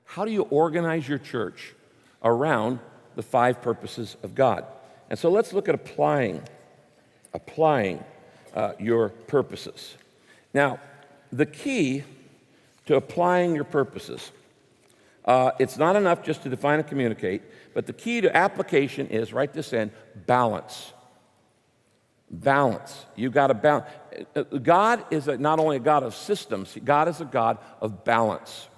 How do you organize your church around the 5 purposes of God? And so let's look at applying your purposes. Now, the key to applying your purposes, it's not enough just to define and communicate, but the key to application is, write this in, balance. Balance. You've got to balance. God is not only a God of systems, God is a God of balance.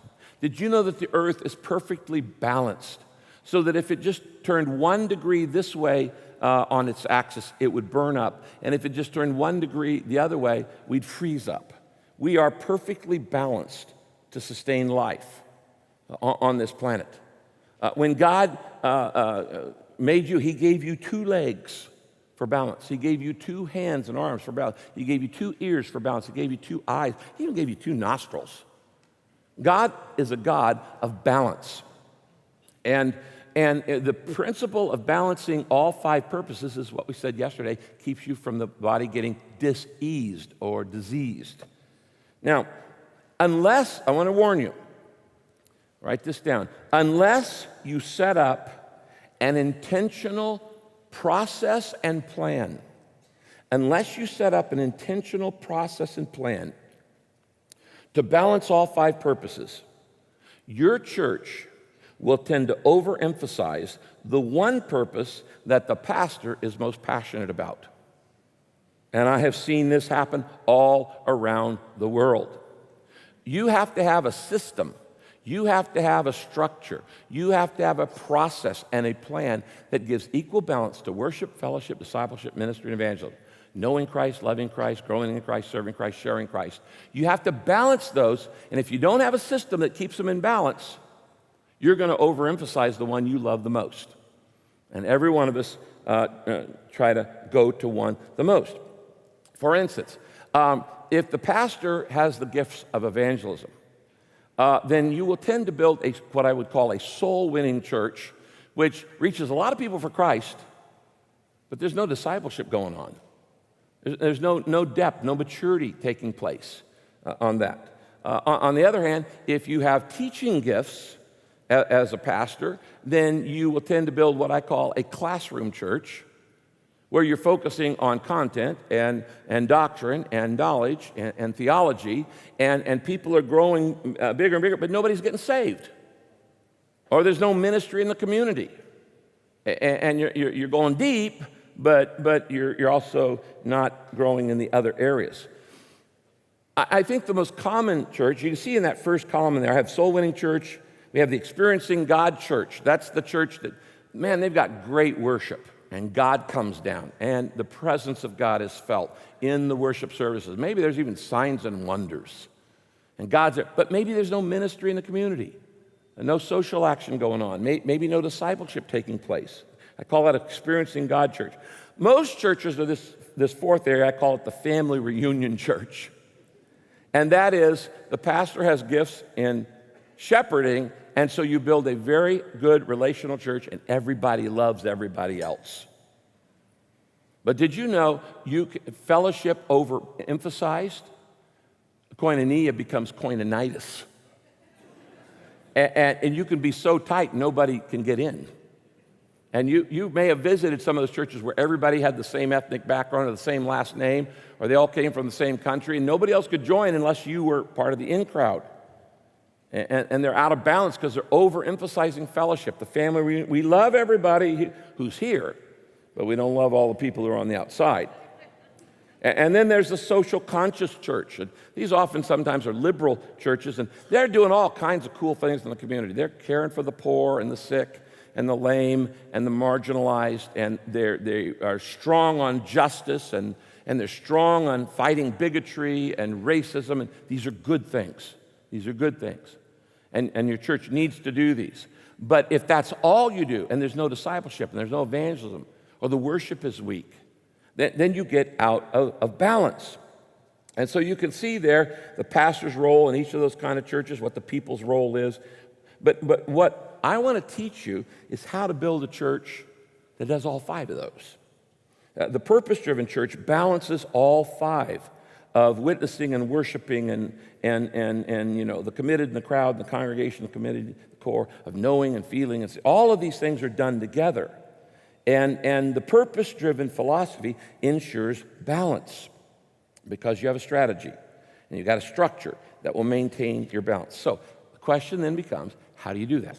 Did you know that the earth is perfectly balanced? So that if it just turned 1 degree this way on its axis, it would burn up. And if it just turned 1 degree the other way, we'd freeze up. We are perfectly balanced to sustain life on this planet. When God made you, He gave you 2 legs for balance. He gave you 2 hands and arms for balance. He gave you 2 ears for balance. He gave you 2 eyes. He even gave you 2 nostrils. God is a God of balance. And the principle of balancing all 5 purposes is what we said yesterday, keeps you from the body getting diseased or diseased. Now, unless, I want to warn you, write this down, unless you set up an intentional process and plan, to balance all 5 purposes, your church will tend to overemphasize the one purpose that the pastor is most passionate about. And I have seen this happen all around the world. You have to have a system. You have to have a structure. You have to have a process and a plan that gives equal balance to worship, fellowship, discipleship, ministry, and evangelism. Knowing Christ, loving Christ, growing in Christ, serving Christ, sharing Christ. You have to balance those, and if you don't have a system that keeps them in balance, you're going to overemphasize the one you love the most. And every one of us try to go to one the most. For instance, if the pastor has the gifts of evangelism, then you will tend to build what I would call a soul-winning church, which reaches a lot of people for Christ, but there's no discipleship going on. There's no depth, no maturity taking place on that. On the other hand, if you have teaching gifts as a pastor, then you will tend to build what I call a classroom church, where you're focusing on content and doctrine and knowledge and theology, and people are growing bigger and bigger, but nobody's getting saved. Or there's no ministry in the community. And you're going deep, but you're also not growing in the other areas. I think the most common church, you can see in that first column in there, I have Soul Winning Church, we have the Experiencing God Church. That's the church that, man, they've got great worship, and God comes down, and the presence of God is felt in the worship services. Maybe there's even signs and wonders, and God's there, but maybe there's no ministry in the community, and no social action going on, maybe no discipleship taking place. I call that Experiencing God Church. Most churches are this fourth area, I call it the family reunion church. And that is, the pastor has gifts in shepherding, and so you build a very good relational church, and everybody loves everybody else. But did you know fellowship overemphasized? Koinonia becomes koinonitis. And you can be so tight, nobody can get in. And you may have visited some of those churches where everybody had the same ethnic background or the same last name, or they all came from the same country, and nobody else could join unless you were part of the in crowd. And they're out of balance because they're overemphasizing fellowship. The family, we love everybody who's here, but we don't love all the people who are on the outside. And then there's the social conscious church. And these often sometimes are liberal churches, and they're doing all kinds of cool things in the community. They're caring for the poor and the sick and the lame and the marginalized, and they are strong on justice, and they're strong on fighting bigotry and racism, and these are good things. These are good things. And your church needs to do these. But if that's all you do, and there's no discipleship, and there's no evangelism, or the worship is weak, then you get out of balance. And so you can see there the pastor's role in each of those kind of churches, what the people's role is. But what I want to teach you is how to build a church that does all 5 of those. The purpose-driven church balances all 5 of witnessing and worshiping and the committed and the crowd, and the congregation, the committed, the core of knowing and feeling. And all of these things are done together. And the purpose-driven philosophy ensures balance because you have a strategy and you've got a structure that will maintain your balance. So the question then becomes, how do you do that?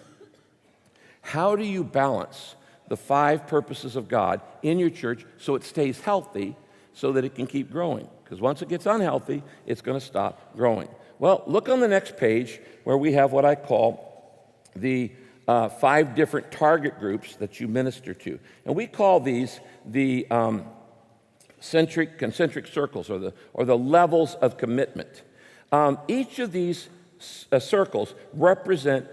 How do you balance the 5 purposes of God in your church so it stays healthy so that it can keep growing? Because once it gets unhealthy, it's going to stop growing. Well, look on the next page where we have what I call the 5 different target groups that you minister to. And we call these the concentric circles or the levels of commitment. Each of these circles represent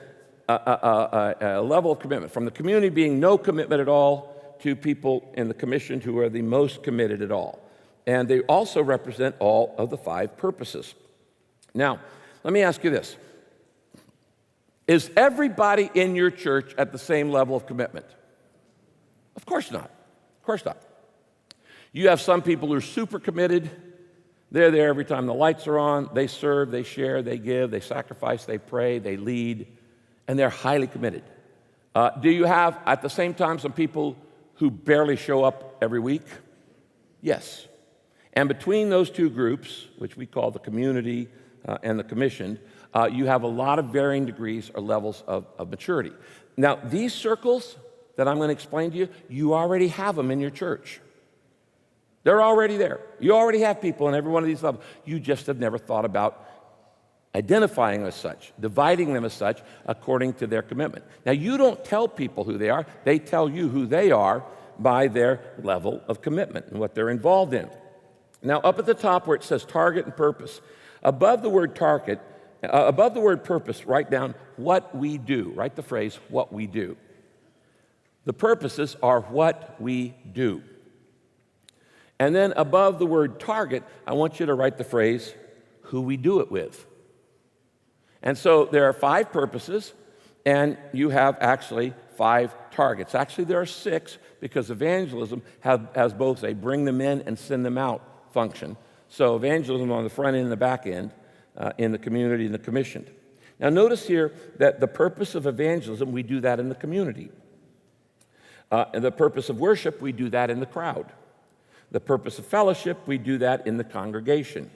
a level of commitment, from the community being no commitment at all to people in the commission who are the most committed at all. And they also represent all of the 5 purposes. Now, let me ask you this. Is everybody in your church at the same level of commitment? Of course not. Of course not. You have some people who are super committed. They're there every time the lights are on. They serve, they share, they give, they sacrifice, they pray, they lead, and they're highly committed. Do you have, at the same time, some people who barely show up every week? Yes. And between those 2 groups, which we call the community and the commissioned, you have a lot of varying degrees or levels of maturity. Now, these circles that I'm going to explain to you, you already have them in your church. They're already there. You already have people in every one of these levels. You just have never thought about identifying them as such, dividing them as such according to their commitment. Now, you don't tell people who they are. They tell you who they are by their level of commitment and what they're involved in. Now, up at the top where it says target and purpose, above the word purpose, write down what we do. Write the phrase, what we do. The purposes are what we do. And then above the word target, I want you to write the phrase, who we do it with. And so there are 5 purposes, and you have actually 5 targets. Actually, there are 6 because evangelism has both a bring them in and send them out function. So evangelism on the front end and the back end, in the community and the commissioned. Now notice here that the purpose of evangelism, we do that in the community. And the purpose of worship, we do that in the crowd. The purpose of fellowship, we do that in the congregation.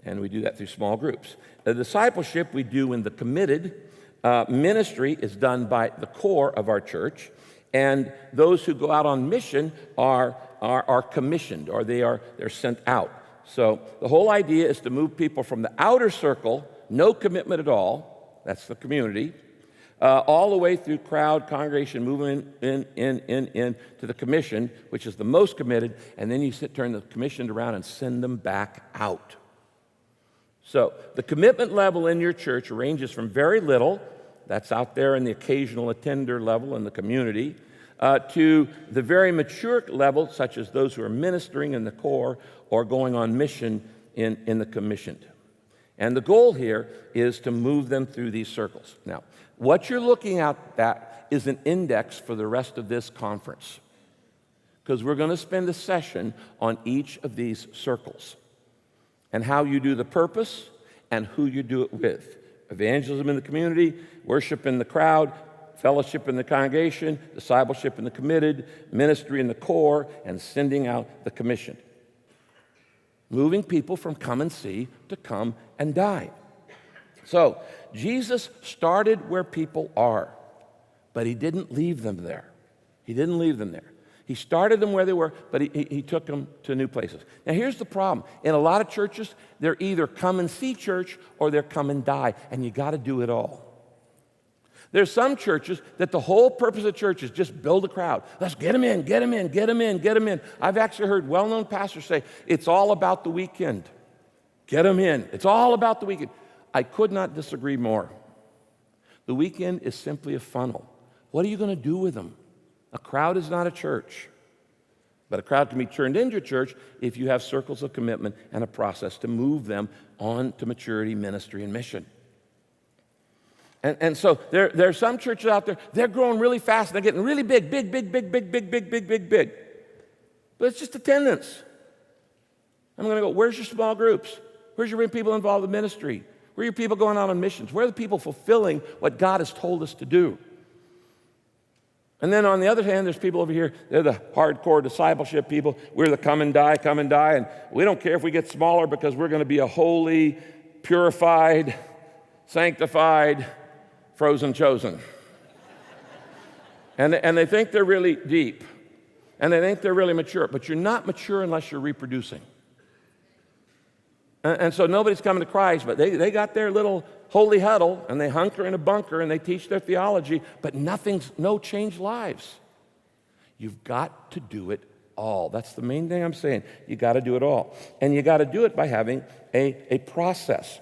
And we do that through small groups. The discipleship we do in the committed. Ministry is done by the core of our church. And those who go out on mission are commissioned, or they're sent out. So the whole idea is to move people from the outer circle, no commitment at all, that's the community, all the way through crowd, congregation, moving in to the commission, which is the most committed, and then you turn the commissioned around and send them back out. So the commitment level in your church ranges from very little, that's out there in the occasional attender level in the community, to the very mature level, such as those who are ministering in the core or going on mission in the commissioned. And the goal here is to move them through these circles. Now, what you're looking at that is an index for the rest of this conference, because we're going to spend a session on each of these circles and how you do the purpose and who you do it with. Evangelism in the community, worship in the crowd, fellowship in the congregation, discipleship in the committed, ministry in the core, and sending out the commissioned. Moving people from come and see to come and die. So, Jesus started where people are, but he didn't leave them there. He didn't leave them there. He started them where they were, but he took them to new places. Now, here's the problem. In a lot of churches, they're either come and see church or they're come and die, and you got to do it all. There's some churches that the whole purpose of church is just build a crowd. Let's get them in, get them in, get them in, get them in. I've actually heard well-known pastors say, it's all about the weekend. Get them in. It's all about the weekend. I could not disagree more. The weekend is simply a funnel. What are you going to do with them? A crowd is not a church. But a crowd can be turned into a church if you have circles of commitment and a process to move them on to maturity, ministry, and mission. And so there are some churches out there, they're growing really fast, and they're getting really big. But it's just attendance. I'm going to go, where's your small groups? Where's your people involved in ministry? Where are your people going out on missions? Where are the people fulfilling what God has told us to do? And then on the other hand, there's people over here, they're the hardcore discipleship people. We're the come and die, and we don't care if we get smaller because we're going to be a holy, purified, sanctified, frozen chosen. And they think they're really deep, and they think they're really mature, but you're not mature unless you're reproducing. And so nobody's coming to Christ, but they got their little holy huddle, and they hunker in a bunker, and they teach their theology, but no changed lives. You've got to do it all. That's the main thing I'm saying. You got to do it all. And you got to do it by having a process.